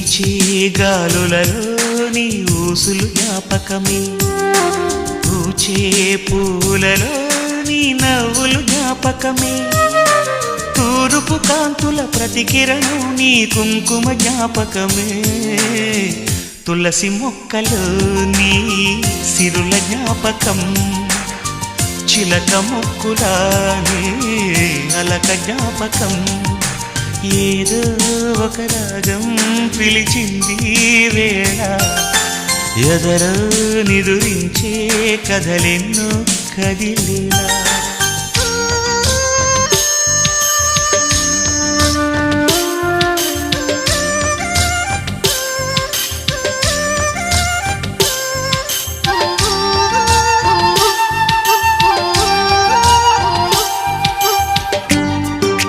వీచే గాలులలో నీ ఊసులు జ్ఞాపకమే, పూచే పూలలో నీ నవ్వులు జ్ఞాపకమే, తూరుపు కాంతుల ప్రతికిరణం నీ కుంకుమ జ్ఞాపకమే, తులసి మొక్కలో నీ సిరుల జ్ఞాపకం, చిలక మొక్కులానే అలక జ్ఞాపకం, ఏదో ఒక రాగం పిలిచింది వేళ, ఎదరో నిదురించే కథలెన్నో కదిలేలా.